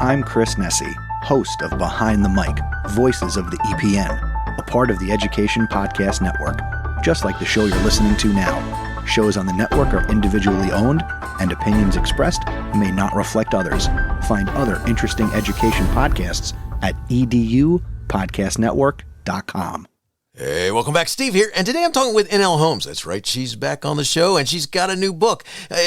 I'm Chris Nessie, host of Behind the Mic, Voices of the EPN, a part of the Education Podcast Network, just like the show you're listening to now. Shows on the network are individually owned, and opinions expressed may not reflect others. Find other interesting education podcasts at edupodcastnetwork.com. Hey, welcome back. Steve here, and today I'm talking with N.L. Holmes. That's right, she's back on the show, and she's got a new book.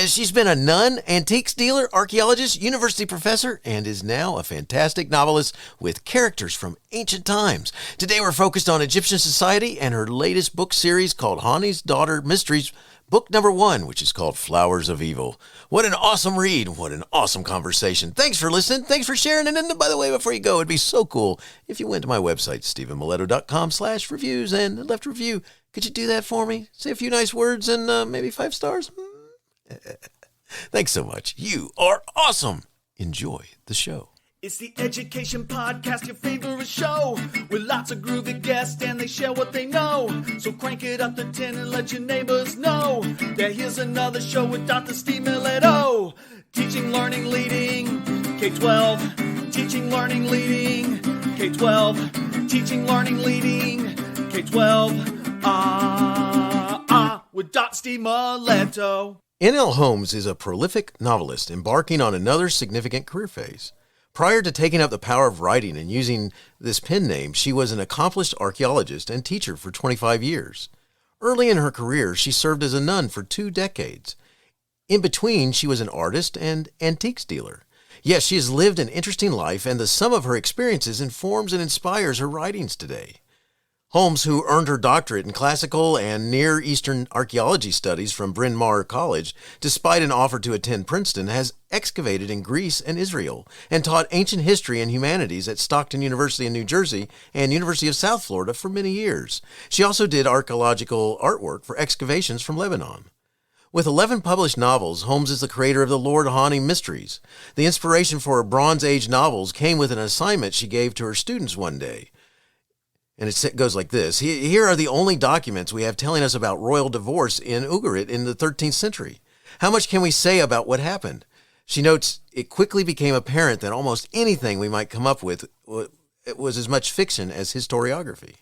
She's been a nun, antiques dealer, archaeologist, university professor, and is now a fantastic novelist with characters from ancient times. Today we're focused on Egyptian society and her latest book series called Hani's Daughter Mysteries, book number 1, which is called Flowers of Evil. What an awesome read. What an awesome conversation. Thanks for listening. Thanks for sharing. And by the way, before you go, it'd be so cool if you went to my website, stephenmiletto.com/reviews, and left a review. Could you do that for me? Say a few nice words and maybe 5 stars? Thanks so much. You are awesome. Enjoy the show. It's the Education Podcast, your favorite show, with lots of groovy guests and they share what they know. So crank it up to 10 and let your neighbors know that here's another show with Dr. Steve Miletto. Teaching, learning, leading, K-12. Teaching, learning, leading, K-12. Teaching, learning, leading, K-12. With Dr. Steve Miletto. N.L. Holmes is a prolific novelist embarking on another significant career phase. Prior to taking up the power of writing and using this pen name, she was an accomplished archaeologist and teacher for 25 years. Early in her career, she served as a nun for 2 decades. In between, she was an artist and antiques dealer. Yes, she has lived an interesting life, and the sum of her experiences informs and inspires her writings today. Holmes, who earned her doctorate in classical and Near Eastern archaeology studies from Bryn Mawr College, despite an offer to attend Princeton, has excavated in Greece and Israel and taught ancient history and humanities at Stockton University in New Jersey and University of South Florida for many years. She also did archaeological artwork for excavations from Lebanon. With 11 published novels, Holmes is the creator of the Lord Hani Mysteries. The inspiration for her Bronze Age novels came with an assignment she gave to her students one day. And it goes like this. Here are the only documents we have telling us about royal divorce in Ugarit in the 13th century. How much can we say about what happened? She notes, it quickly became apparent that almost anything we might come up with was as much fiction as historiography.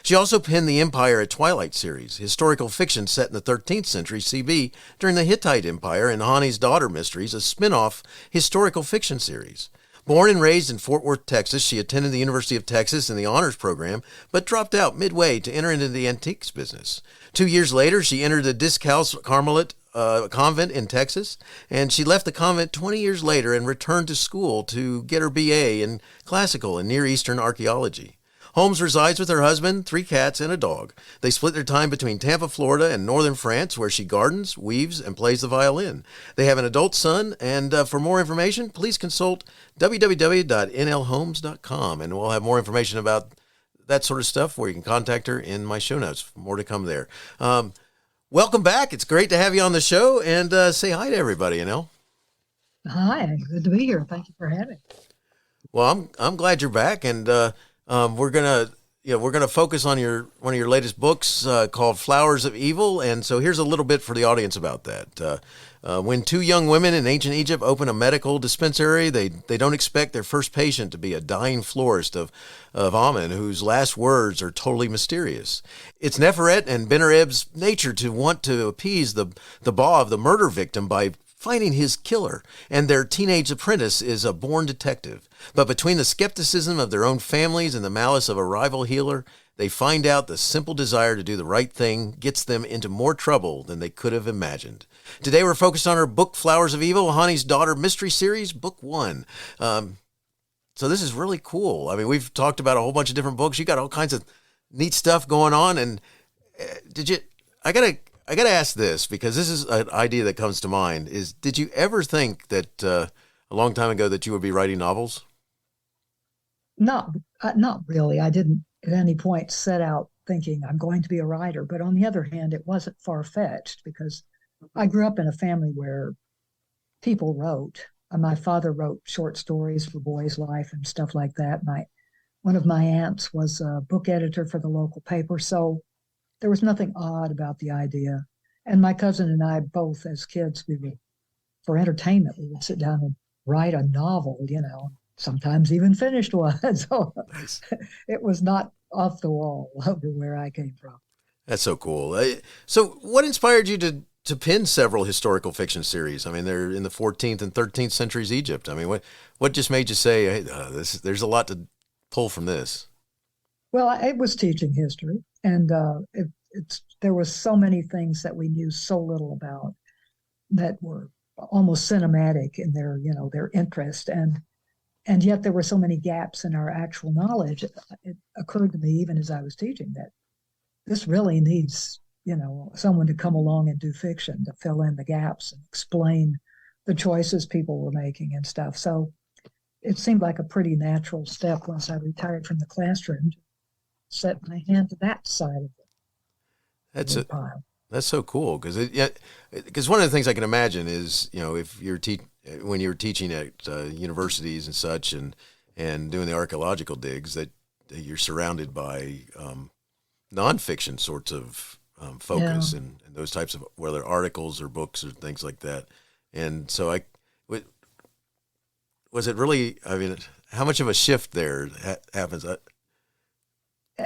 She also penned the Empire at Twilight series, historical fiction set in the 13th century CB during the Hittite Empire, and Hani's Daughter Mysteries, a spin-off historical fiction series. Born and raised in Fort Worth, Texas, she attended the University of Texas in the honors program, but dropped out midway to enter into the antiques business. 2 years later, she entered the Discalce Carmelite convent in Texas, and she left the convent 20 years later and returned to school to get her BA in classical and Near Eastern archaeology. Holmes resides with her husband, 3 cats, and a dog. They split their time between Tampa, Florida, and northern France, where she gardens, weaves, and plays the violin. They have an adult son, and for more information, please consult www.nlholmes.com, and we'll have more information about that sort of stuff where you can contact her in my show notes. More to come there. Welcome back. It's great to have you on the show, and say hi to everybody, Hi, good to be here. Thank you for having me. Well, I'm glad you're back, and we're gonna focus on one of your latest books called Flowers of Evil, and so here's a little bit for the audience about that. When 2 young women in ancient Egypt open a medical dispensary, they don't expect their first patient to be a dying florist of Amen, whose last words are totally mysterious. It's Neferet and Benereb's nature to want to appease the awe of the murder victim by finding his killer, and their teenage apprentice is a born detective. But between the skepticism of their own families and the malice of a rival healer, they find out the simple desire to do the right thing gets them into more trouble than they could have imagined. Today we're focused on her book, Flowers of Evil, Hani's Daughter Mystery Series, Book 1. So this is really cool. I mean, we've talked about a whole bunch of different books. You got all kinds of neat stuff going on, and I gotta ask this, because this is an idea that comes to mind, is did you ever think that a long time ago that you would be writing novels? Not really. I didn't at any point set out thinking I'm going to be a writer. But on the other hand, it wasn't far-fetched, because I grew up in a family where people wrote. My father wrote short stories for Boys Life and stuff like that. One of my aunts was a book editor for the local paper, so there was nothing odd about the idea. And my cousin and I both, as kids, for entertainment, we would sit down and write a novel, sometimes even finished one. So Nice. it was not off the wall over where I came from. That's so cool. So what inspired you to pen several historical fiction series? I mean, they're in the 14th and 13th centuries Egypt. I mean, what just made you say, hey, there's a lot to pull from this? Well, I was teaching history, and there was so many things that we knew so little about that were almost cinematic in their interest, and yet there were so many gaps in our actual knowledge. It occurred to me, even as I was teaching, that this really needs, someone to come along and do fiction to fill in the gaps and explain the choices people were making and stuff. So it seemed like a pretty natural step once I retired from the classroom to set my hand to that side of That's the pile. That's so cool because one of the things I can imagine is, if when you're teaching at universities and such and doing the archaeological digs, that you're surrounded by nonfiction sorts of focus, Yeah. and those types of, whether articles or books or things like that. And so was it really, I mean, how much of a shift there happens?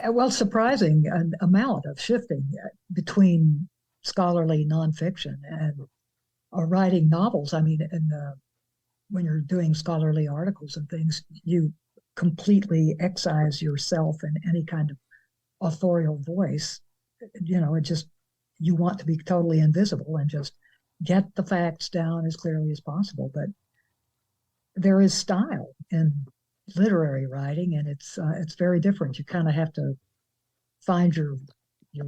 Well, surprising an amount of shifting between scholarly nonfiction and writing novels. I mean, when you're doing scholarly articles and things, you completely excise yourself and any kind of authorial voice. It just, you want to be totally invisible and just get the facts down as clearly as possible. But there is style in literary writing, and it's very different. You kind of have to find your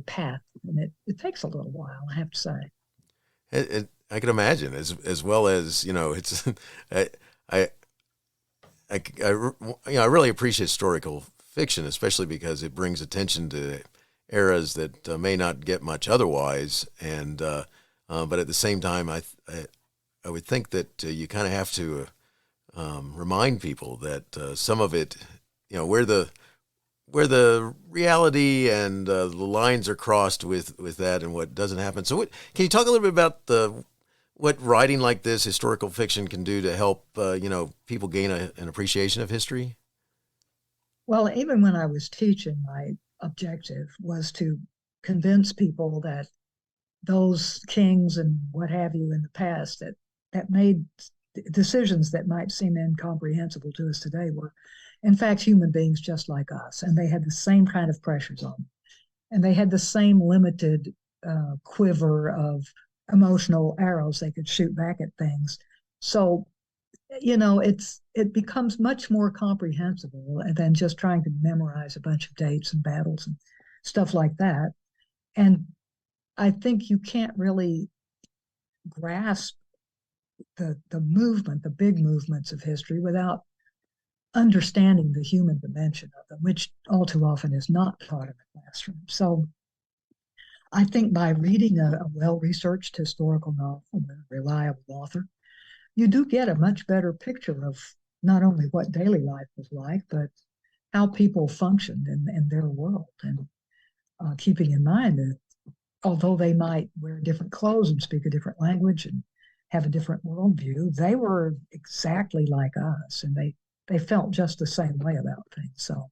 path, and it takes a little while, I have to say. I can imagine, as well as, it's I I I really appreciate historical fiction, especially because it brings attention to eras that may not get much otherwise, and but at the same time, I would think that you kind of have to remind people that some of it, where the reality and the lines are crossed with that and what doesn't happen. So can you talk a little bit about what writing like this, historical fiction, can do to help people gain an appreciation of history? Well, even when I was teaching, my objective was to convince people that those kings and what have you in the past that made decisions that might seem incomprehensible to us today were, in fact, human beings just like us, and they had the same kind of pressures on them, and they had the same limited quiver of emotional arrows they could shoot back at things. So, it becomes much more comprehensible than just trying to memorize a bunch of dates and battles and stuff like that. And I think you can't really grasp the movement, the big movements of history, without understanding the human dimension of them, which all too often is not taught in the classroom. So I think by reading a well-researched historical novel from a reliable author, you do get a much better picture of not only what daily life was like, but how people functioned in their world. And keeping in mind that although they might wear different clothes and speak a different language and have a different worldview, they were exactly like us, and they felt just the same way about things. So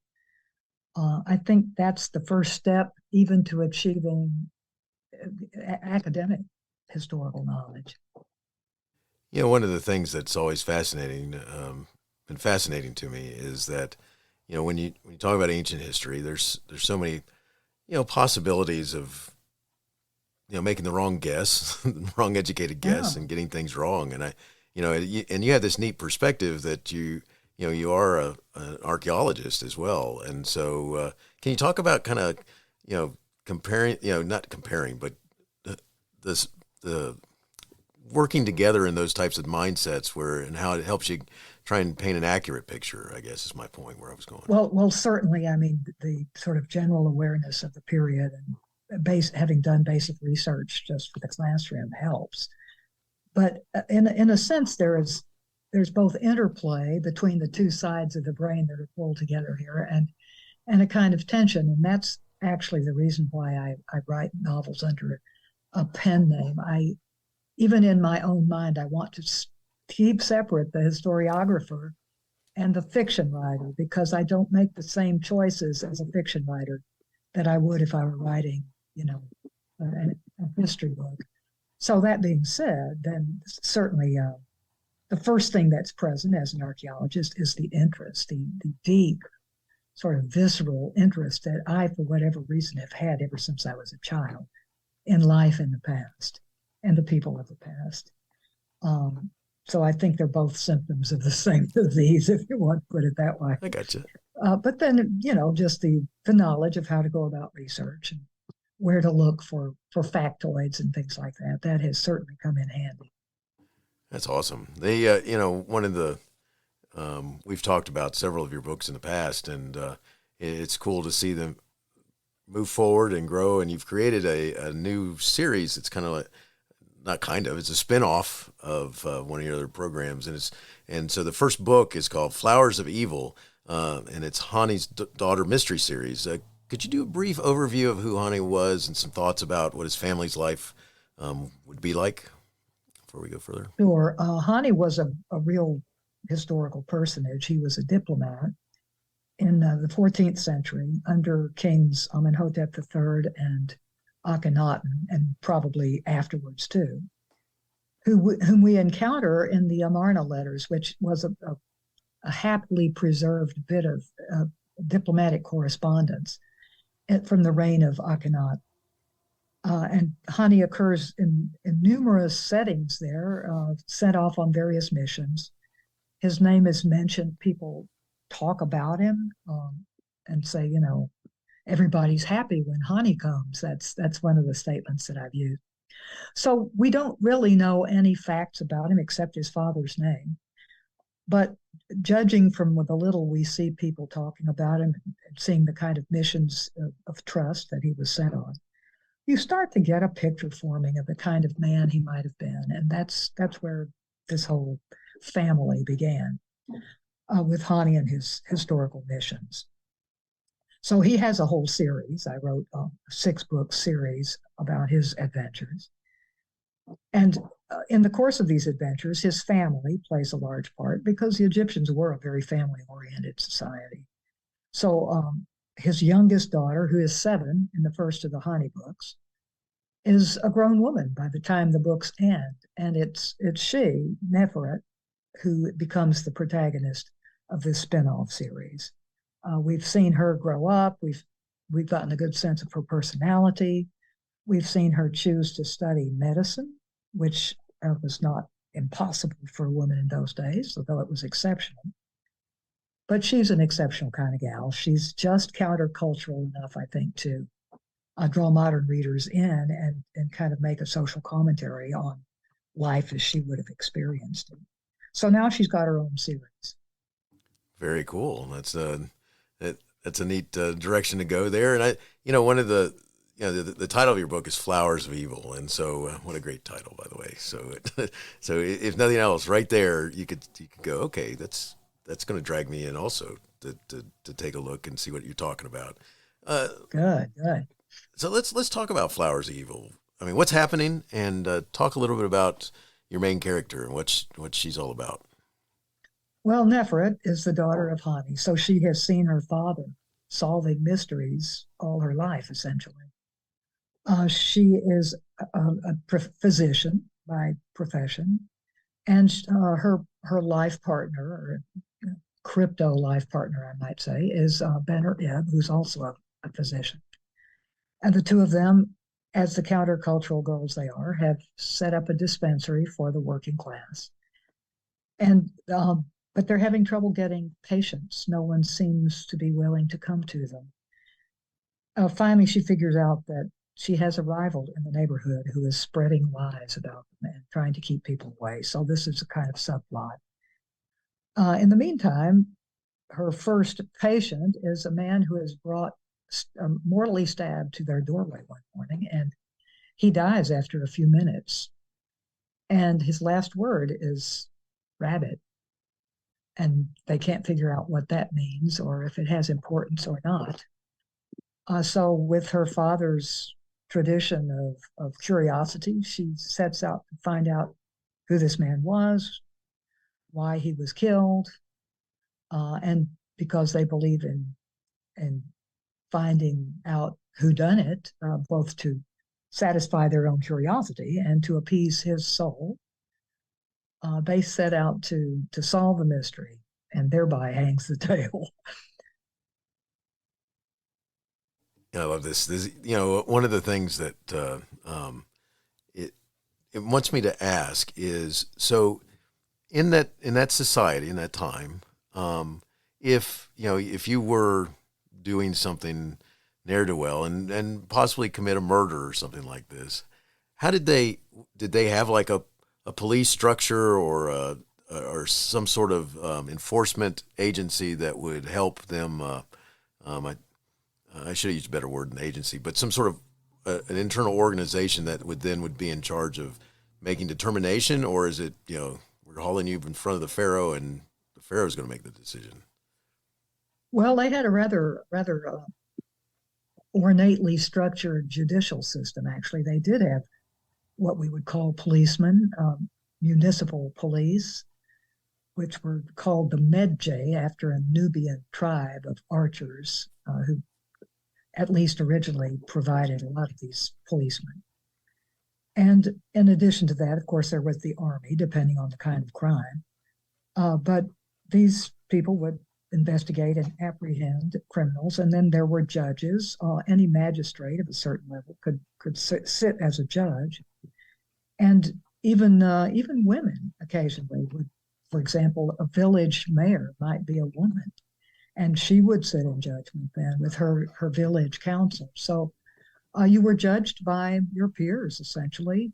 I think that's the first step even to achieving academic historical knowledge. One of the things that's always been fascinating to me, is that, when you talk about ancient history, there's so many, possibilities of, making the wrong guess, wrong educated guess, Yeah. and getting things wrong. And and you have this neat perspective that you are an archaeologist as well. And so, can you talk about kind of, comparing, not comparing, but the working together in those types of mindsets and how it helps you try and paint an accurate picture, I guess, is my point where I was going. Well, certainly. I mean, the sort of general awareness of the period and having done basic research just for the classroom helps. But in a sense, there's both interplay between the two sides of the brain that are pulled together here, and a kind of tension. And that's actually the reason why I write novels under a pen name. Even in my own mind, I want to keep separate the historiographer and the fiction writer, because I don't make the same choices as a fiction writer that I would if I were writing, a history book. So that being said, then certainly the first thing that's present as an archaeologist is the interest, the deep, sort of visceral interest that I, for whatever reason, have had ever since I was a child in life in the past and the people of the past. So I think they're both symptoms of the same disease, if you want to put it that way. I gotcha. But then, just the knowledge of how to go about research and where to look for factoids and things like that. That has certainly come in handy. That's awesome. They, one of the, we've talked about several of your books in the past, and it's cool to see them move forward and grow. And you've created a new series. It's kind of like, it's a spinoff of one of your other programs. And so the first book is called Flowers of Evil, and it's Hani's Daughter Mystery Series. Could you do a brief overview of who Hani was and some thoughts about what his family's life would be like before we go further? Sure. Hani was a real historical personage. He was a diplomat in the 14th century under Kings Amenhotep III and Akhenaten, and probably afterwards too, whom we encounter in the Amarna letters, which was a happily preserved bit of diplomatic correspondence from the reign of Akhenaten. And Hani occurs in numerous settings there, sent off on various missions. His name is mentioned. People talk about him and say, everybody's happy when Hani comes. That's one of the statements that I've used. So we don't really know any facts about him except his father's name. But judging from the little we see people talking about him and seeing the kind of missions of trust that he was sent on, you start to get a picture forming of the kind of man he might have been. And that's where this whole family began, with Hani and his historical missions. So he has a whole series. I wrote a 6-book series about his adventures. And in the course of these adventures, his family plays a large part because the Egyptians were a very family-oriented society. So his youngest daughter, who is 7 in the first of the Hani books, is a grown woman by the time the books end. And it's she, Neferet, who becomes the protagonist of this spin-off series. We've seen her grow up. We've gotten a good sense of her personality. We've seen her choose to study medicine, which was not impossible for a woman in those days, although it was exceptional. But she's an exceptional kind of gal. She's just countercultural enough, I think, to draw modern readers in and kind of make a social commentary on life as she would have experienced it. So now she's got her own series. Very cool. That's a neat direction to go there. And one of the title of your book is Flowers of Evil, and so what a great title, by the way. So so if nothing else, right there you could go, okay, that's going to drag me in also to take a look and see what you're talking about. Good. So let's talk about Flowers of Evil. I mean, what's happening, and talk a little bit about your main character and what she's all about. Well, Neferet is the daughter of Hani, so she has seen her father solving mysteries all her life, essentially. She is a physician by profession, and her life partner, or crypto life partner, I might say, is Benner Ebb, who's also a physician. And the two of them, as the countercultural girls they are, have set up a dispensary for the working class. And but they're having trouble getting patients. No one seems to be willing to come to them. Finally, she figures out that she has a rival in the neighborhood who is spreading lies about them and trying to keep people away. So this is a kind of subplot. In the meantime, her first patient is a man who is brought mortally stabbed to their doorway one morning, and he dies after a few minutes. And his last word is rabbit. And they can't figure out what that means or if it has importance or not. So with her father's tradition of curiosity, she sets out to find out who this man was, why he was killed, and because they believe in finding out who done it, both to satisfy their own curiosity and to appease his soul. They set out to solve the mystery, and thereby hangs the tale. I love this. This, one of the things that it wants me to ask is, so in that society, in that time, if you were doing something ne'er do well and possibly commit a murder or something like this, how did they have like a police structure or some sort of enforcement agency that would help them? I should have used a better word than agency, but some sort of an internal organization that would be in charge of making determination, or is it, we're hauling you in front of the Pharaoh and the Pharaoh's going to make the decision? Well, they had a rather ornately structured judicial system. Actually, they did have what we would call policemen, municipal police, which were called the Medjay after a Nubian tribe of archers who at least originally provided a lot of these policemen. And in addition to that, of course, there was the army, depending on the kind of crime. But these people would investigate and apprehend criminals, and then there were judges. Any magistrate of a certain level could sit as a judge, and even women occasionally would. For example, a village mayor might be a woman, and she would sit in judgment then with her village council. So you were judged by your peers, essentially.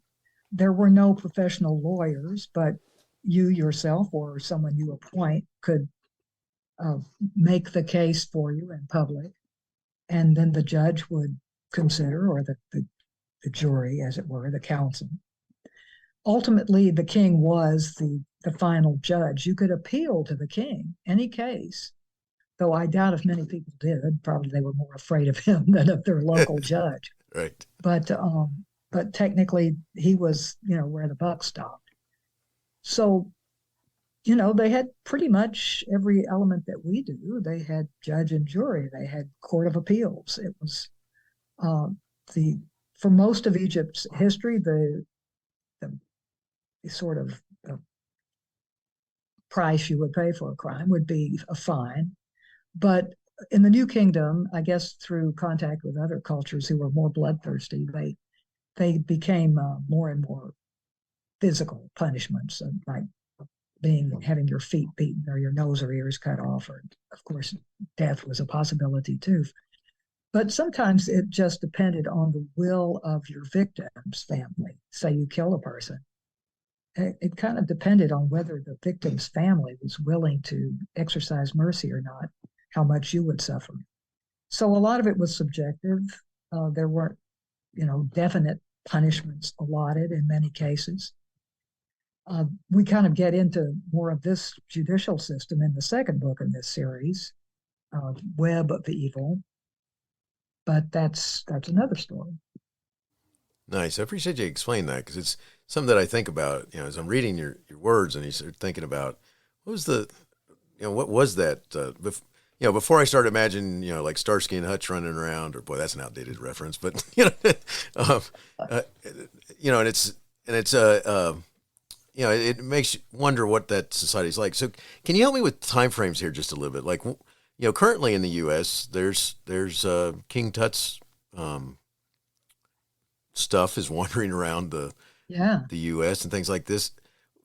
There were no professional lawyers, but you yourself or someone you appoint could make the case for you in public, and then the judge would consider, or the jury, as it were, the council. Ultimately, the king was the final judge. You could appeal to the king, any case, though I doubt if many people did. Probably they were more afraid of him than of their local judge. Right. But technically, he was, where the buck stopped. So, they had pretty much every element that we do. They had judge and jury. They had court of appeals. It was for most of Egypt's history, the sort of price you would pay for a crime would be a fine. But in the New Kingdom, I guess through contact with other cultures who were more bloodthirsty, they became more and more physical punishments, like having your feet beaten or your nose or ears cut off, or of course death was a possibility too. But sometimes it just depended on the will of your victim's family. Say you kill a person, it kind of depended on whether the victim's family was willing to exercise mercy or not, how much you would suffer. So a lot of it was subjective. There weren't, definite punishments allotted in many cases. We kind of get into more of this judicial system in the second book in this series, Web of Evil, but that's another story. Nice. I appreciate you explaining that, because it's something that I think about, as I'm reading your words, and you start thinking about what was that, before I started imagining, like Starsky and Hutch running around, or boy, that's an outdated reference, but, and it makes you wonder what that society's like. So can you help me with timeframes here just a little bit? Like, currently in the U.S., there's King Tut's stuff is wandering around the U.S. and things like this.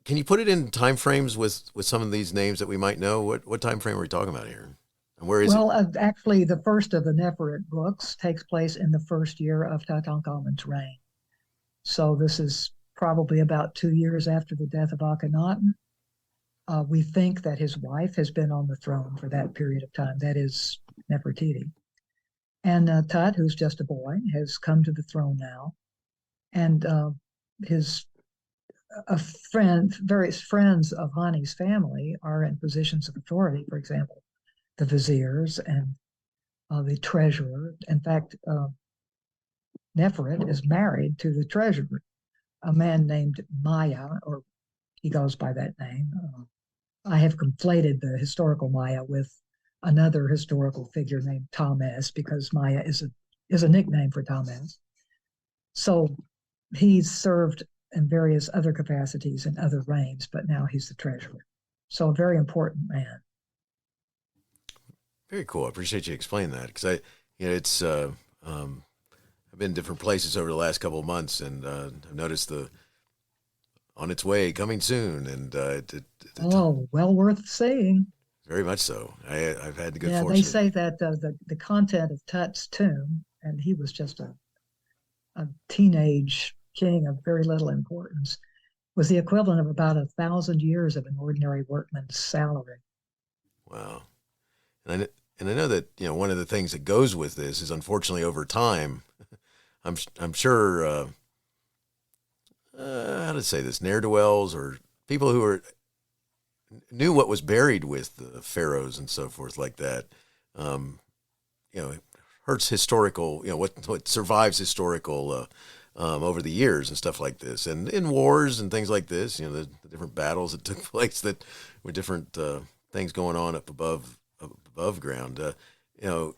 Can you put it in time frames with some of these names that we might know? What time frame are we talking about here? And where is it? Well, actually, the first of the Neferit books takes place in the first year of Tutankhamun's reign. So this is probably about 2 years after the death of Akhenaten. We think that his wife has been on the throne for that period of time. That is Nefertiti. And Tut, who's just a boy, has come to the throne now. And various friends of Hani's family are in positions of authority. For example, the viziers and the treasurer. In fact, Neferit is married to the treasurer, a man named Maya, or he goes by that name. I have conflated the historical Maya with another historical figure named Tom S. because Maya is a nickname for Tom S. So he's served in various other capacities in other reigns, but now he's the treasurer. So a very important man. Very cool. I appreciate you explaining that because it's I've been in different places over the last couple of months, and I've noticed the on its way, coming soon, and Oh, well worth seeing. very much so. I've had the good Yeah, fortune. they say that the content of Tut's tomb, and he was just a teenage king of very little importance, was the equivalent of about 1,000 years of an ordinary workman's salary. Wow. And I know that one of the things that goes with this is unfortunately over time, I'm sure how to say this, ne'er do wells or people who knew what was buried with the pharaohs and so forth like that. It hurts historical, what survives historical over the years and stuff like this, and in wars and things like this. The different battles that took place that were different things going on up above ground. To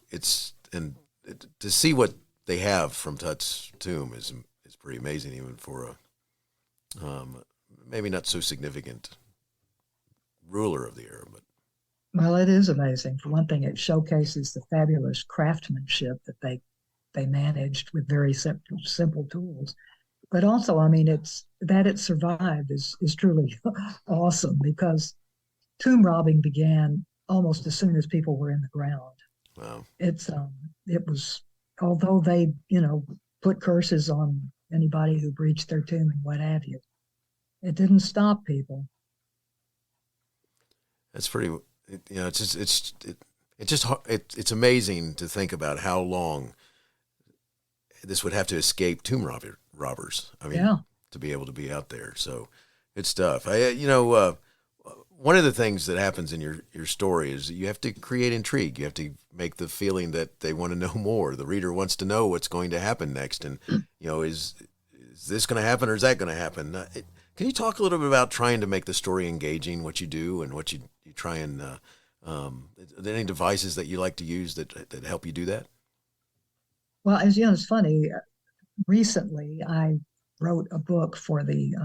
see what they have from Tut's tomb is pretty amazing, even for a maybe not so significant ruler of the era. But Well, it is amazing. For one thing, it showcases the fabulous craftsmanship that they managed with very simple tools. But also, I mean, it survived is truly awesome because tomb robbing began almost as soon as people were in the ground. wow, It was, although they put curses on anybody who breached their tomb and what have you, it didn't stop people. that's pretty. It's amazing to think about how long this would have to escape robbers. I mean, Yeah. to be able to be out there. So good stuff. One of the things that happens in your story is you have to create intrigue. You have to make the feeling that they want to know more. The reader wants to know what's going to happen next, and is this going to happen or is that going to happen? Can you talk a little bit about trying to make the story engaging, what you do and what you try and are there any devices that you like to use that help you do that? Well, as you know, it's funny. Recently, I wrote a book for the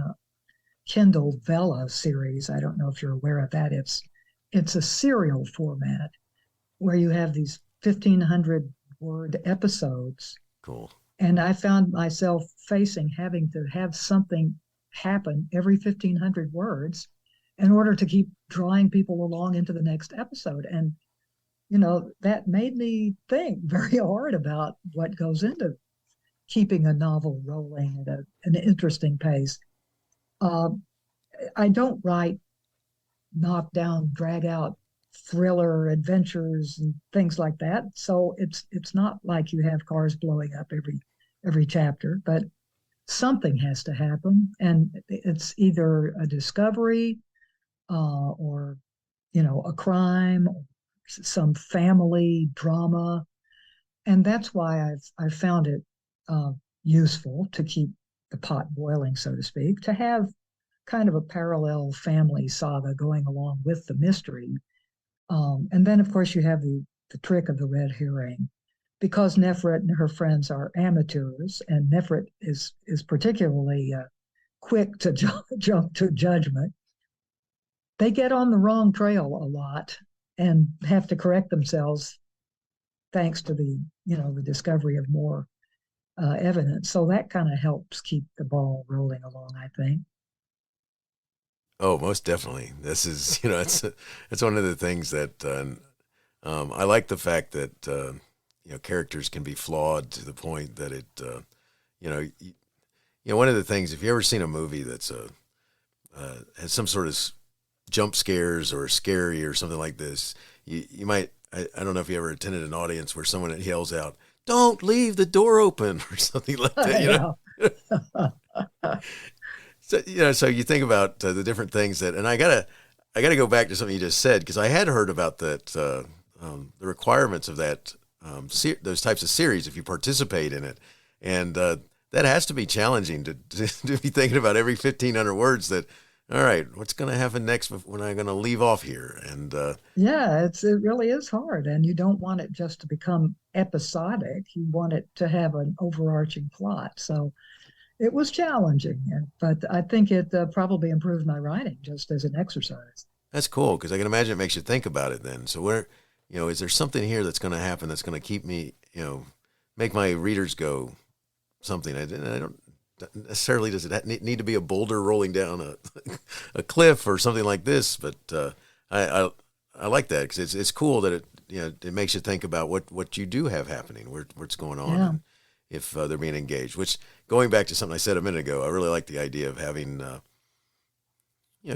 Kindle Vella series. I don't know if you're aware of that. It's a serial format where you have these 1,500 word episodes. Cool. And I found myself having to have something happen every 1,500 words in order to keep drawing people along into the next episode. And, that made me think very hard about what goes into keeping a novel rolling at an interesting pace. I don't write knock down, drag out thriller adventures and things like that. So it's not like you have cars blowing up every chapter, but something has to happen, and it's either a discovery or a crime, or some family drama, and that's why I've found it useful to keep the pot boiling, so to speak, to have kind of a parallel family saga going along with the mystery. And then, of course, you have the trick of the red herring, because Nefret and her friends are amateurs, and Nefret is particularly quick to jump to judgment. They get on the wrong trail a lot and have to correct themselves thanks to the discovery of more evidence. So that kind of helps keep the ball rolling along, I think. Oh, most definitely. This is, it's one of the things that I like the fact that characters can be flawed to the point that it, one of the things, if you ever seen a movie that's has some sort of jump scares or scary or something like this, you might, I don't know if you ever attended an audience where someone yells out, "Don't leave the door open," or something like that, So you think about the different things and I gotta go back to something you just said, because I had heard about that the requirements of that those types of series if you participate in it, and that has to be challenging to be thinking about every 1,500 words that All right, what's going to happen next when I'm going to leave off here? And Yeah, it really is hard, and you don't want it just to become episodic. You want it to have an overarching plot. So it was challenging, but I think it probably improved my writing just as an exercise. that's cool because I can imagine it makes you think about it then. So is there something here that's going to happen that's going to keep me, make my readers go something? I don't necessarily, does it need to be a boulder rolling down a cliff or something like this? But I like that because it's cool that it makes you think about what you do have happening, what's going on, Yeah. and if they're being engaged. Which, going back to something I said a minute ago, I really like the idea of having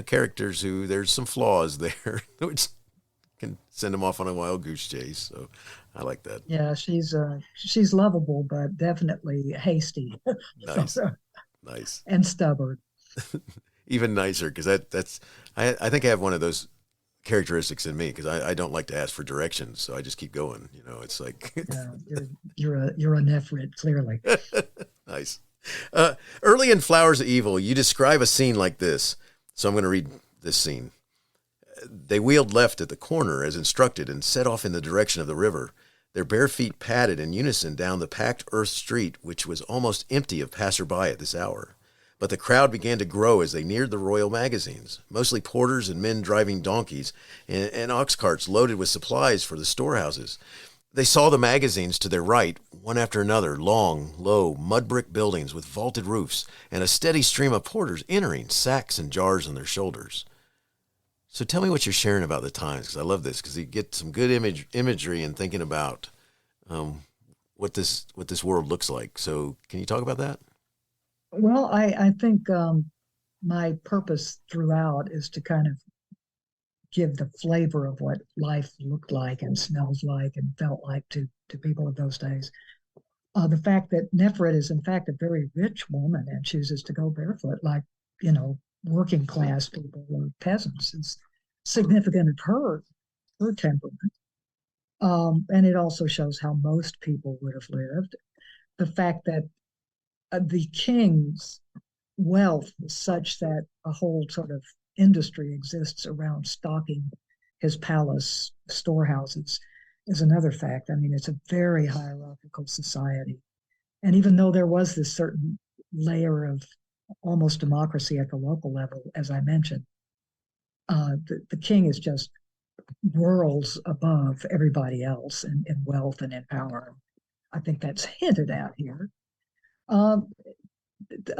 characters who there's some flaws there, which can send them off on a wild goose chase. So I like that. Yeah, she's lovable, but definitely hasty Nice, nice. and stubborn. Even nicer because I think I have one of those characteristics in me because I don't like to ask for directions, so I just keep going. It's like Yeah, you're a nephrit, clearly. nice. Early in Flowers of Evil, you describe a scene like this. So I'm going to read this scene. They wheeled left at the corner as instructed and set off in the direction of the river. Their bare feet padded in unison down the packed earth street, which was almost empty of passerby at this hour. But the crowd began to grow as they neared the royal magazines, mostly porters and men driving donkeys and ox carts loaded with supplies for the storehouses. They saw the magazines to their right, one after another, long, low, mud-brick buildings with vaulted roofs, and a steady stream of porters entering, sacks and jars on their shoulders. So tell me what you're sharing about the times, because I love this, because you get some good imagery and thinking about what this world looks like. So can you talk about that? Well, I think my purpose throughout is to kind of give the flavor of what life looked like and smells like and felt like to people of those days. The fact that Nefret is in fact a very rich woman and chooses to go barefoot like, working class people or peasants is significant of her temperament. And it also shows how most people would have lived. The fact that the king's wealth was such that a whole sort of industry exists around stocking his palace storehouses is another fact. I mean, it's a very hierarchical society. And even though there was this certain layer of almost democracy at the local level, as I mentioned, the king is just worlds above everybody else in wealth and in power. I think that's hinted at here. Um,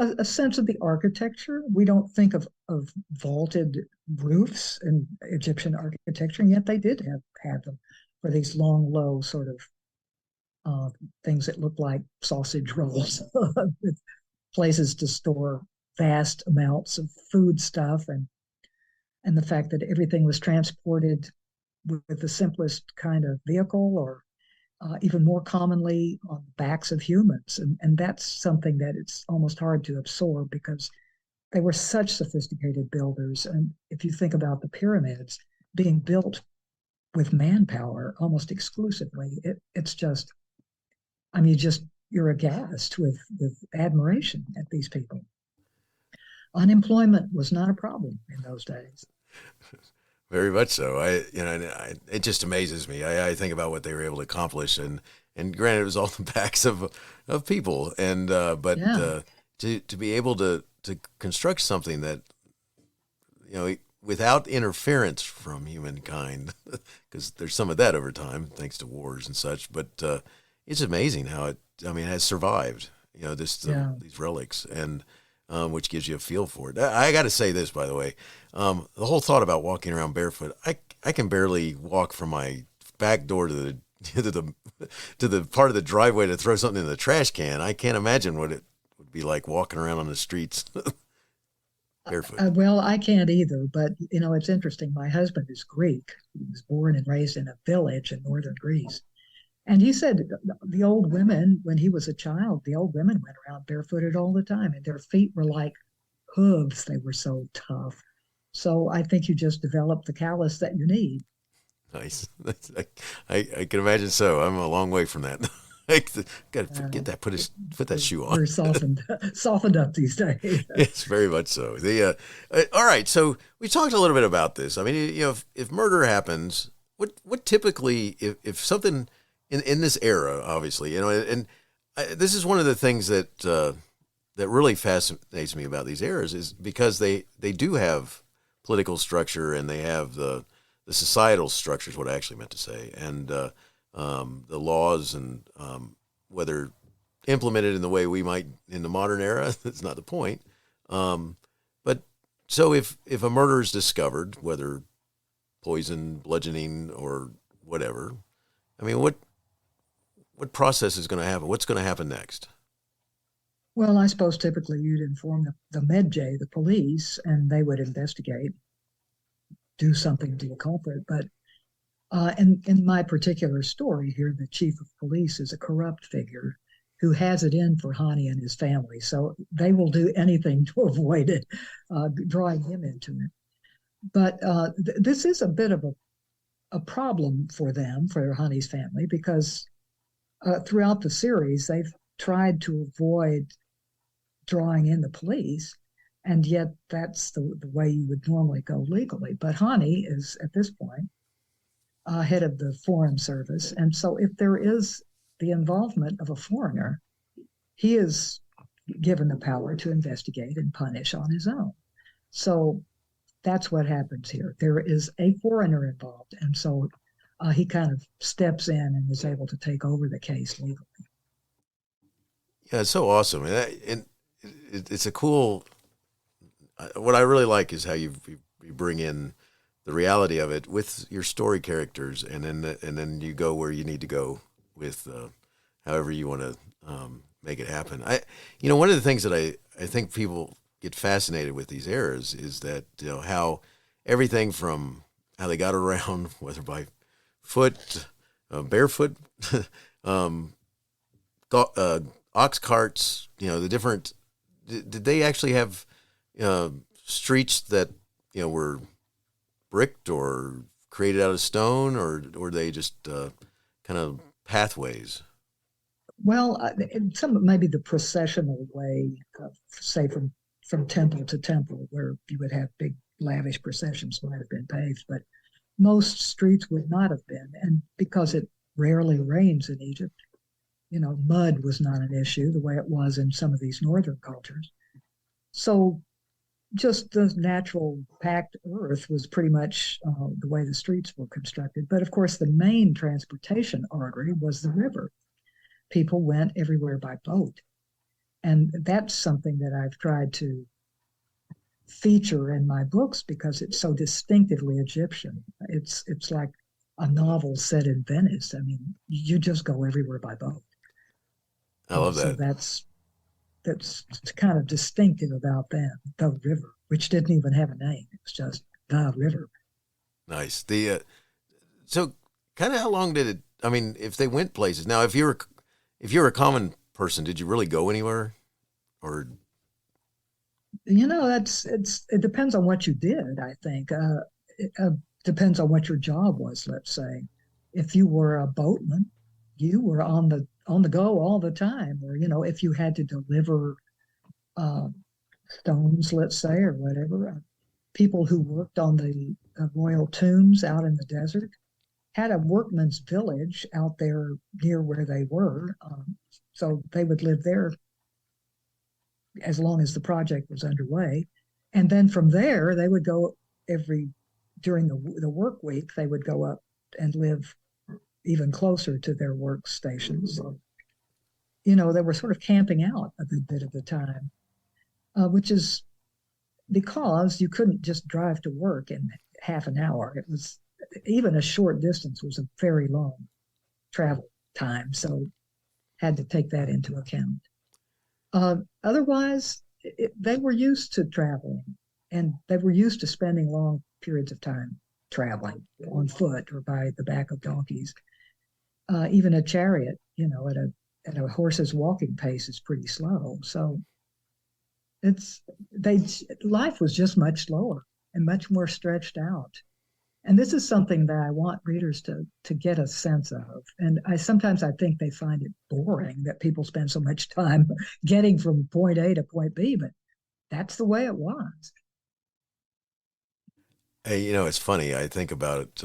a sense of the architecture. We don't think of vaulted roofs in Egyptian architecture, and yet they did have them for these long, low sort of things that look like sausage rolls, with places to store vast amounts of food stuff, and the fact that everything was transported with the simplest kind of vehicle, or even more commonly on the backs of humans. And that's something that it's almost hard to absorb because they were such sophisticated builders. And if you think about the pyramids being built with manpower almost exclusively, it's just, I mean, you're aghast with admiration at these people. Unemployment was not a problem in those days. Very much so. It just amazes me. I think about what they were able to accomplish, and granted, it was all the backs of people, but Yeah. To be able to construct something that without interference from humankind, because there's some of that over time, thanks to wars and such. But it's amazing how it has survived. These relics and. Which gives you a feel for it. I got to say this, by the way, the whole thought about walking around barefoot. I can barely walk from my back door to the to the part of the driveway to throw something in the trash can. I can't imagine what it would be like walking around on the streets barefoot. Well, I can't either, but it's interesting. My husband is Greek. He was born and raised in a village in northern Greece. And he said the old women, when he was a child, the old women went around barefooted all the time, and their feet were like hooves. They were so tough. So I think you just develop the callus that you need. Nice. I can imagine so. I'm a long way from that. Got to get that. Put that shoe on. We're softened up these days. Yes, very much so. All right. So we talked a little bit about this. I mean, if murder happens, what typically, if something in this era, obviously, this is one of the things that really fascinates me about these eras is because they do have political structure and they have the societal structure is what I actually meant to say, and the laws and whether implemented in the way we might in the modern era, that's not the point. But so if a murder is discovered, whether poison, bludgeoning, or whatever, I mean, what process is going to happen? What's going to happen next? Well, I suppose typically you'd inform the Med-J, the police, and they would investigate, do something to the culprit. But in my particular story here, the chief of police is a corrupt figure who has it in for Hani and his family. So they will do anything to avoid it, drawing him into it. But this is a bit of a problem for them, for Hani's family, because throughout the series, they've tried to avoid drawing in the police, and yet that's the way you would normally go legally. But Hani is, at this point, head of the Foreign Service, and so if there is the involvement of a foreigner, he is given the power to investigate and punish on his own. So that's what happens here. There is a foreigner involved, and so he kind of steps in and is able to take over the case legally. Yeah, it's so awesome, and it's a cool. What I really like is how you bring in the reality of it with your story characters, and then you go where you need to go with however you want to make it happen. One of the things that I think people get fascinated with these eras is that how everything from how they got around, whether by foot, barefoot, ox carts, the different. Did they actually have streets that were bricked or created out of stone, or were they just kind of pathways? Well, some maybe the processional way, say from temple to temple, where you would have big lavish processions, might have been paved, but most streets would not have been, and because it rarely rains in Egypt, mud was not an issue the way it was in some of these northern cultures. So just the natural packed earth was pretty much the way the streets were constructed. But of course, the main transportation artery was the river. People went everywhere by boat. And that's something that I've tried to feature in my books because it's so distinctively Egyptian. It's like a novel set in Venice. I mean, you just go everywhere by boat. I love that. So that's kind of distinctive about them, the river, which didn't even have a name. It was just the river. Nice. So kind of how long did it, I mean, if they went places, now if you're a common person, did you really go anywhere? Or it depends on what you did, I think. It depends on what your job was, let's say. If you were a boatman, you were on the go all the time, or if you had to deliver stones, let's say, or whatever. People who worked on the royal tombs out in the desert had a workman's village out there near where they were, so they would live there as long as the project was underway, and then from there they would go during the work week, they would go up and live even closer to their workstations. They were sort of camping out a good bit of the time, which is because you couldn't just drive to work in half an hour. It was even a short distance was a very long travel time, so had to take that into account. Otherwise, they were used to traveling, and they were used to spending long periods of time traveling on foot or by the back of donkeys. Even a chariot, at a horse's walking pace is pretty slow. So life was just much slower and much more stretched out. And this is something that I want readers to get a sense of. And sometimes I think they find it boring that people spend so much time getting from point A to point B, but that's the way it was. Hey, it's funny. I think about it.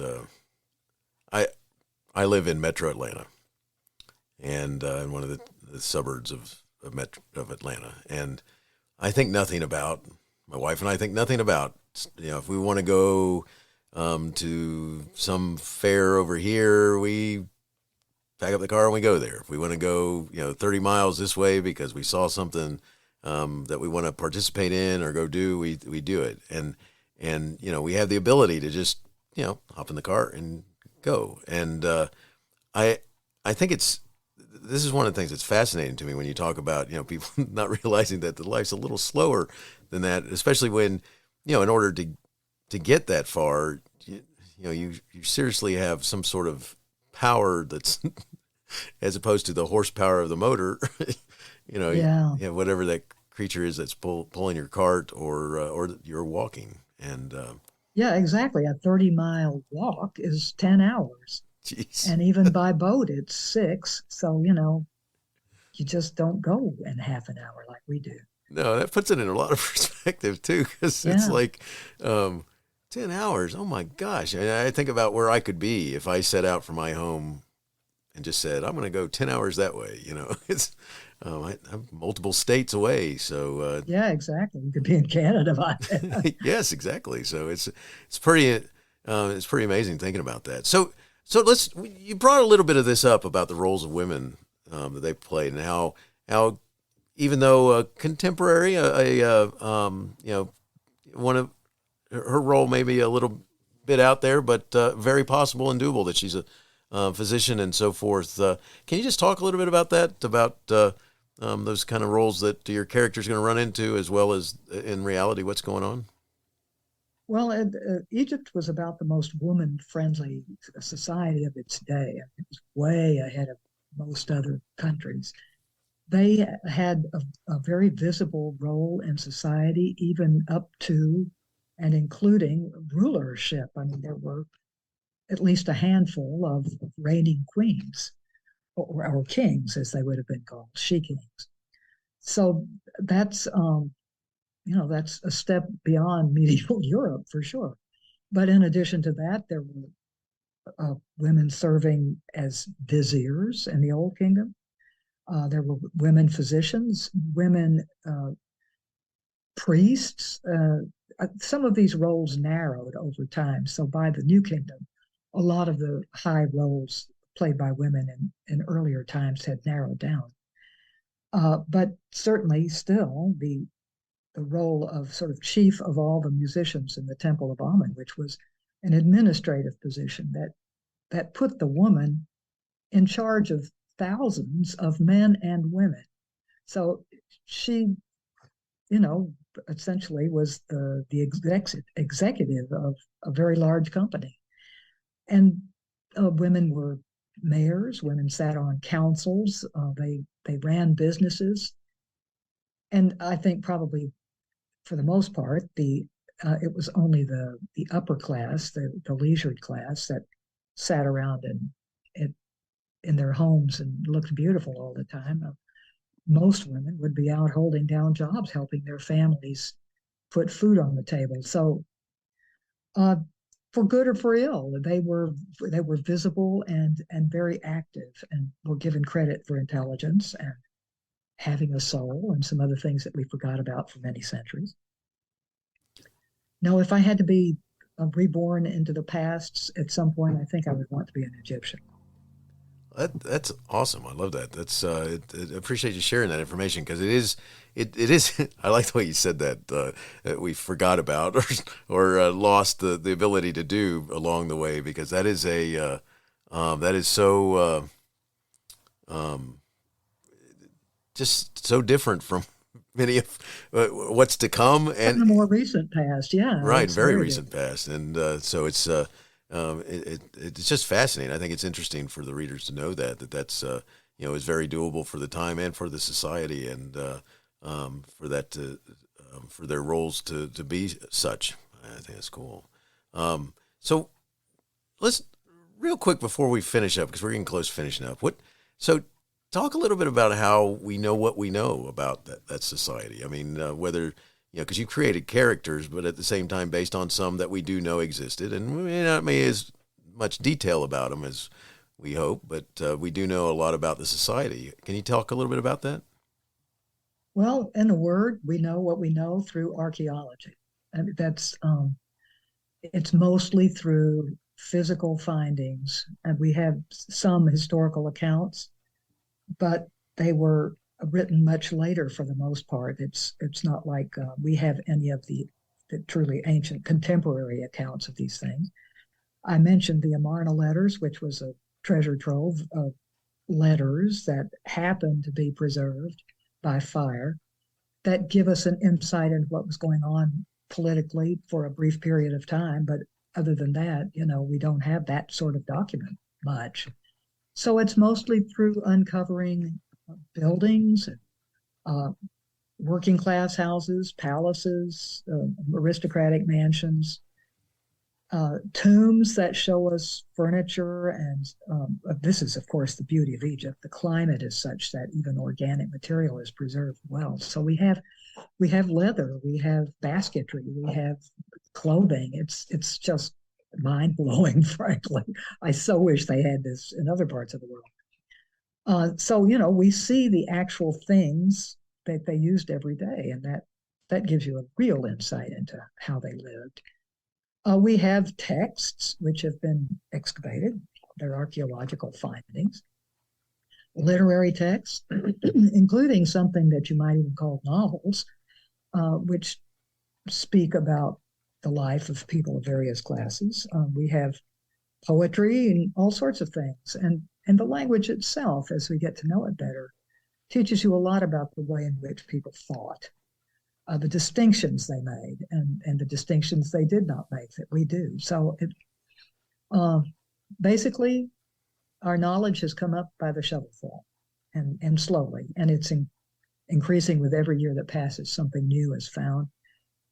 I I live in Metro Atlanta, and in one of the suburbs of Atlanta, and I think nothing about my wife and I think nothing about if we want to go to some fair over here, we pack up the car and we go there. If we want to go 30 miles this way because we saw something that we want to participate in or go do, we do it. And we have the ability to just hop in the car and go. And I think this is one of the things that's fascinating to me when you talk about people not realizing that the life's a little slower than that, especially when in order to get that far, you seriously have some sort of power that's as opposed to the horsepower of the motor. Whatever that creature is that's pulling your cart or you're walking. And Yeah, exactly. A 30-mile walk is 10 hours. Jeez. And even by boat, it's 6. So, you just don't go in half an hour like we do. No, that puts it in a lot of perspective too, because it's like 10 hours. Oh my gosh. I think about where I could be if I set out from my home and just said, I'm going to go 10 hours that way. It's I'm multiple states away. So yeah, exactly. You could be in Canada by then. yes, exactly. So it's pretty amazing thinking about that. So you brought a little bit of this up about the roles of women that they played and how even though contemporary, one of her role may be a little bit out there, but very possible and doable that she's a physician and so forth. Can you just talk a little bit about that, about those kind of roles that your character's going to run into, as well as in reality what's going on? Well, Egypt was about the most woman-friendly society of its day. It was way ahead of most other countries. They had a very visible role in society, even up to and including rulership. I mean, there were at least a handful of reigning queens, or kings, as they would have been called, she-kings. So that's that's a step beyond medieval Europe for sure. But in addition to that, there were women serving as viziers in the Old Kingdom. There were women physicians, women priests. Some of these roles narrowed over time. So by the New Kingdom, a lot of the high roles played by women in earlier times had narrowed down. But certainly still the role of sort of chief of all the musicians in the Temple of Amun, which was an administrative position that put the woman in charge of thousands of men and women. So she, essentially was the executive of a very large company. And women were mayors, women sat on councils, they ran businesses. And I think probably for the most part, it was only the upper class, the leisured class, that sat around in their homes and looked beautiful all the time. Most women would be out holding down jobs, helping their families put food on the table. So, for good or for ill, they were visible and very active, and were given credit for intelligence and having a soul and some other things that we forgot about for many centuries. Now, if I had to be reborn into the past at some point, I think I would want to be an Egyptian. That's awesome. I love that. That's I appreciate you sharing that information, because it is. I like the way you said that we forgot about or lost the ability to do along the way, because that is that is so just so different from many of what's to come, and the more recent past, yeah, right, very recent past, and so it's. It's just fascinating. I think it's interesting for the readers to know that's is very doable for the time and for the society, and for that for their roles to be such. I think that's cool. So let's real quick before we finish up, because we're getting close to finishing up. So talk a little bit about how we know what we know about that society. I mean, whether, because you've created characters, but at the same time, based on some that we do know existed, and we may not be as much detail about them as we hope, but we do know a lot about the society. Can you talk a little bit about that? Well, in a word, we know what we know through archaeology. I mean, it's mostly through physical findings, and we have some historical accounts, but they were written much later for the most part. It's not like we have any of the truly ancient contemporary accounts of these things. I mentioned the Amarna letters, which was a treasure trove of letters that happened to be preserved by fire that give us an insight into what was going on politically for a brief period of time. But other than that, we don't have that sort of document much. So it's mostly through uncovering buildings, working class houses, palaces, aristocratic mansions, tombs that show us furniture. And this is, of course, the beauty of Egypt. The climate is such that even organic material is preserved well. So we have leather, we have basketry, we have clothing. It's just mind blowing, frankly. I so wish they had this in other parts of the world. So we see the actual things that they used every day, and that gives you a real insight into how they lived. We have texts which have been excavated. They're archaeological findings. Literary texts, including something that you might even call novels, which speak about the life of people of various classes. We have poetry and all sorts of things. And the language itself, as we get to know it better, teaches you a lot about the way in which people thought. The distinctions they made and the distinctions they did not make that we do. So basically, our knowledge has come up by the shovelful and slowly, and it's increasing with every year that passes. Something new is found.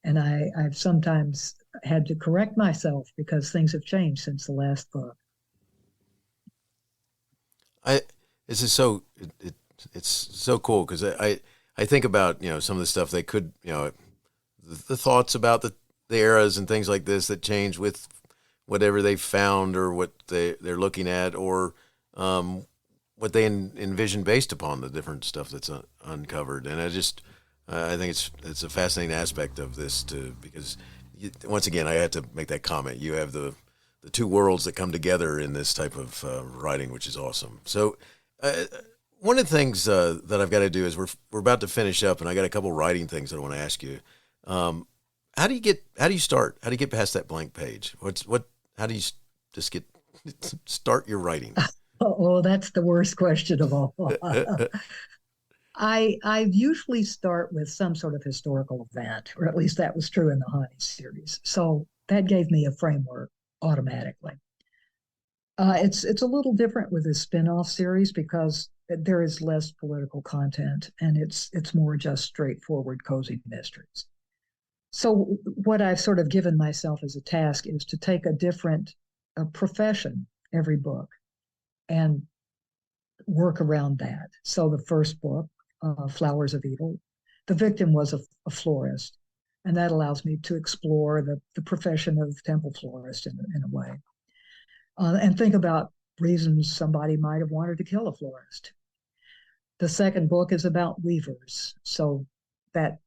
And I've sometimes had to correct myself because things have changed since the last book. This is so it's so cool because I think about some of the stuff they could the thoughts about the eras and things like this that change with whatever they found or what they're looking at or what they envision based upon the different stuff that's uncovered. And I think it's a fascinating aspect of this because once again I had to make that comment. You have the two worlds that come together in this type of writing, which is awesome. So. One of the things that I've got to do is we're about to finish up, and I got a couple writing things that I want to ask you. How do you start? How do you get past that blank page? How do you just start your writing? Oh, that's the worst question of all. I usually start with some sort of historical event, or at least that was true in the Hani series. So that gave me a framework automatically. It's a little different with the spin-off series because there is less political content and it's more just straightforward cozy mysteries. So what I've sort of given myself as a task is to take a different profession every book and work around that. So the first book, Flowers of Evil, the victim was a florist, and that allows me to explore the profession of temple florist in a way. And think about reasons somebody might have wanted to kill a florist. The second book is about weavers, so that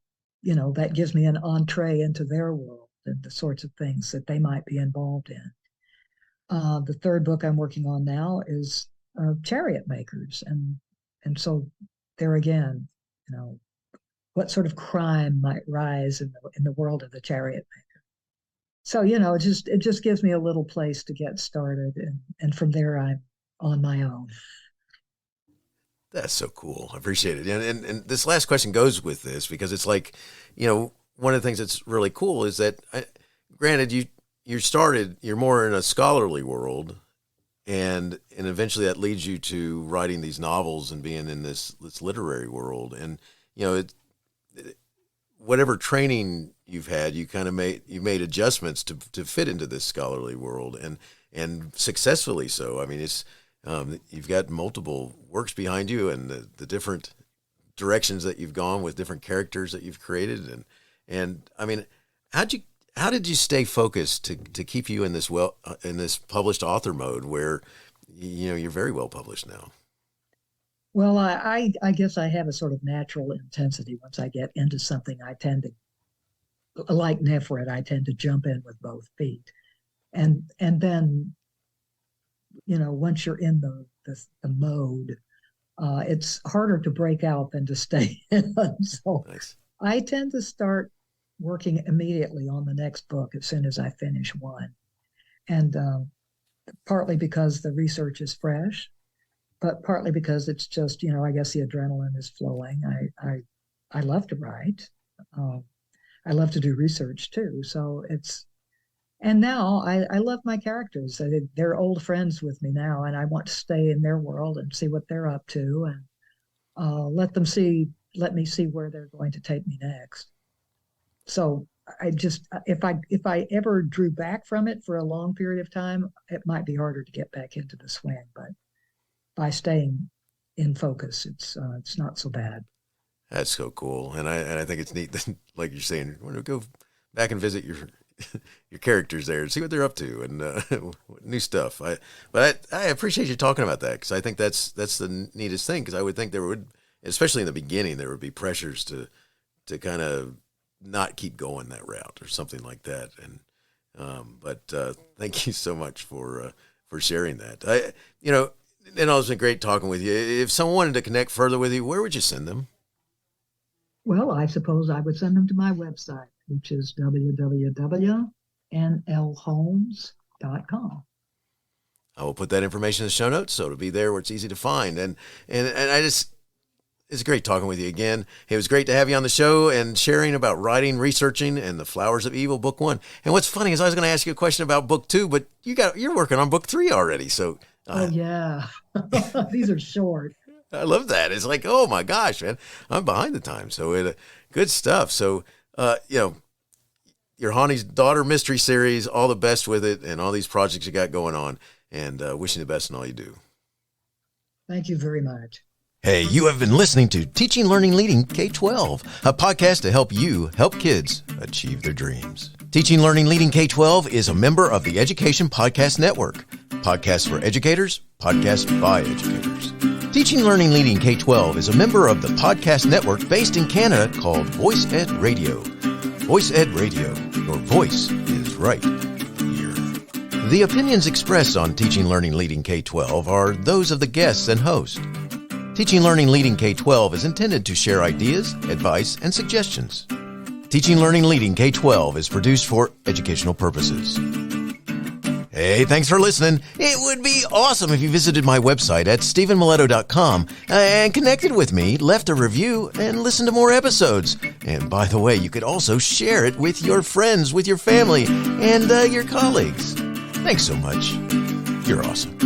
gives me an entree into their world and the sorts of things that they might be involved in. The third book I'm working on now is chariot makers, and so there again, what sort of crime might rise in the world of the chariot maker. So, it just gives me a little place to get started. And from there, I'm on my own. That's so cool. I appreciate it. And this last question goes with this because it's like, one of the things that's really cool is that, granted, you're more in a scholarly world and eventually that leads you to writing these novels and being in this literary world. And, whatever training you've had, you made adjustments to fit into this scholarly world. And and successfully so. I mean, it's you've got multiple works behind you, and the different directions that you've gone with different characters that you've created, and I mean, how did you stay focused to keep you in this published author mode where you're very well published now? Well, I guess I have a sort of natural intensity. Once I get into something, I tend to, like Nefret, I tend to jump in with both feet, and then once you're in the mode, it's harder to break out than to stay in. So Nice. I tend to start working immediately on the next book as soon as I finish one, and partly because the research is fresh, but partly because it's just I guess the adrenaline is flowing. I love to write. I love to do research too. So and now I love my characters. They're old friends with me now, and I want to stay in their world and see what they're up to, and let me see where they're going to take me next. So I just, if I ever drew back from it for a long period of time, it might be harder to get back into the swing. But by staying in focus, it's not so bad. That's so cool, and I think it's neat that, like you're saying, you want to go back and visit your characters there and see what they're up to and new stuff. But I appreciate you talking about that, because I think that's the neatest thing. Because I would think there would, especially in the beginning, there would be pressures to kind of not keep going that route or something like that. And but thank you so much for sharing that. It's been great talking with you. If someone wanted to connect further with you, where would you send them? Well, I suppose I would send them to my website, which is www.nlholmes.com. I will put that information in the show notes, so it'll be there where it's easy to find. And it's great talking with you again. It was great to have you on the show and sharing about writing, researching, and The Flowers of Evil, book 1. And what's funny is I was going to ask you a question about book 2, but you're working on book 3 already. So oh yeah, these are short. I love that. It's like, oh my gosh, man, I'm behind the times. So good stuff. So your Hani's Daughter mystery series, all the best with it, and all these projects you got going on. And wishing the best in all you do. Thank you very much. Hey, you have been listening to Teaching, Learning, Leading K-12, a podcast to help you help kids achieve their dreams. Teaching, Learning, Leading K-12 is a member of the Education Podcast Network. Podcasts for educators, podcasts by educators. Teaching, Learning, Leading K-12 is a member of the podcast network based in Canada called Voice Ed Radio. Voice Ed Radio, your voice is right here. The opinions expressed on Teaching, Learning, Leading K-12 are those of the guests and host. Teaching, Learning, Leading K-12 is intended to share ideas, advice, and suggestions. Teaching, Learning, Leading K-12 is produced for educational purposes. Hey, thanks for listening. It would be awesome if you visited my website at stephenmiletto.com and connected with me, left a review, and listened to more episodes. And by the way, you could also share it with your friends, with your family, and your colleagues. Thanks so much. You're awesome.